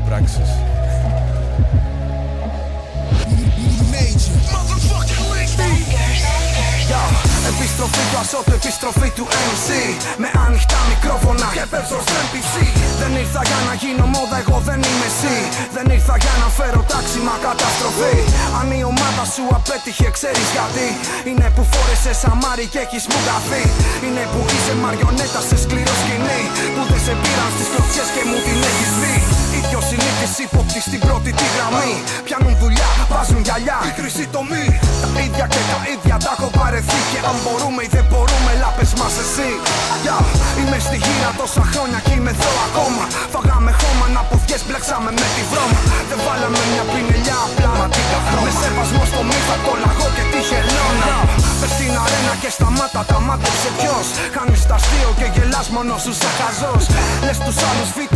πράξεις. Επιστροφή του Ασώτου, επιστροφή του MC. Με ανοιχτά μικρόφωνα και παίζω στο NPC. Δεν ήρθα για να γίνω μόδα, εγώ δεν είμαι εσύ. Δεν ήρθα για να φέρω τάξη, μα καταστροφή. Αν η ομάδα σου απέτυχε, ξέρεις γιατί. Είναι που φόρεσες σαμάρι και έχεις μου καθεί. Είναι που είσαι μαριονέτα σε σκληρό σκηνή. Που δεν σε πήραν στις κλωτσιές και μου την έχεις δει. Ίδιο συνήθις ύποπτη στην πρώτη τη γραμμή. Πιάνουν δουλειά, βάζουν γυαλιά, η χρυσή τομή. Τα ίδια και τα ίδια τα έχω παρεθεί. Και αν μπορούμε ή δεν μπορούμε, λάπες μας εσύ. Είμαι στη γύρα τόσα χρόνια και είμαι εδώ ακόμα. Φάγαμε χώμα, να ποδιές μπλέξαμε με τη βρώμα. Δεν βάλαμε μια πινελιά απλά, με σεβασμό στο μύθο, το λαγό και τη χελώνα. Πες στην αρένα και σταμάτα, τα μάτεψε ποιος. Κάνεις τα αστείο και γελάς μόνος σου σαν χαζός. Λες τους άλλους β'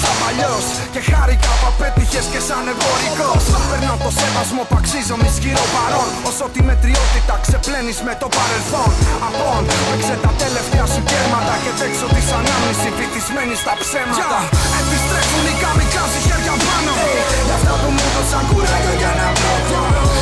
σαν παλιός. Και χάρηκα που απέτυχες και σαν εμπορικός. Περνάω το σεβασμό που αξίζω με ισχυρό παρόν. Όσο τη μετριότητα ξεπλένεις με το παρελθόν. Απόν, παίξε τα τελευταία σου κέρματα. Και παίξω της ανάμνηση βυθισμένη στα ψέματα. Επιστρέφουν οι καμικάζοι χέρια πάνω. Γι' αυτά που μου δώσαν κουράγιο για να βρω.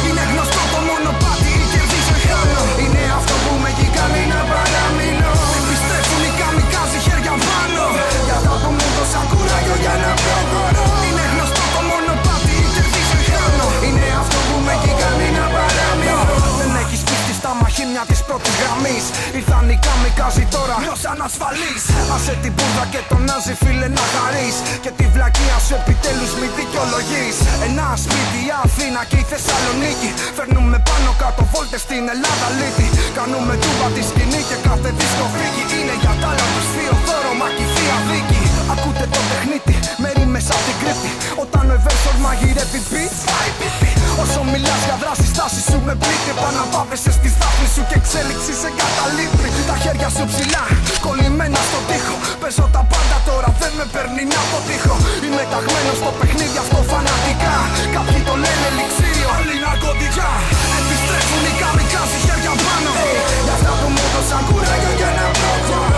Είναι γνωστό το μονοπάτι, η κερδί σε χάνω. Είναι αυτό που με έχει κάνει να παραμείνω. Επιστρέφουν οι καμικάζοι χέρια πάνω. Γι' αυτά που μου δώσαν κουράγιο για να προχωρώ. Είναι γνωστό το μονοπάτι, η κερδί σε χάνω. Είναι αυτό που με έχει κάνει να παραμείνω. Δεν έχεις πίστη στα μαχήμια της πρώτης γραμμής. Ήρθαν οι καμικάζοι τώρα, νιώσαν ασφαλείς. Άσε την πούδα και τον Νάζι φίλε να χαρείς. Και τη βλακεία σου επιτέλους μη δικαιολογείς. Ένα σπίτι, η Αθήνα και η Θεσσαλονίκη. Φέρνουμε πάνω κάτω βόλτες στην Ελλάδα λύτη. Κάνουμε τούμπα τη σκηνή και κάθε δισκοφύγη. Είναι για τ' άλλα τους Θεοδόρο, μα και η Θεία Δίκη. Ακούτε το τεχνίτη, με ρήμες απ' την Κρήτη. Όταν ο Eversol μαγειρεύει beats, πάει πιπι. Όσο μιλάς για δράση, στάση σου με πλήττει. Επαναπάβεσαι στη στάθμη σου και εξέλιξη σε καταλήτρη. Τα χέρια σου ψηλά, κολλημένα στο τοίχο. Παίζω τα πάντα τώρα, δεν με παίρνει να αποτύχω. Είμαι ταγμένος στο παιχνίδι αυτό φανατικά. Κάποιοι το λένε ελιξίριο, άλλοι ναρκωτικά. Επιστρέφουν οι καμικάζοι χέρια πάνω. Γι' αυτά που μου δώσαν κουράγιο για να προχωρώ.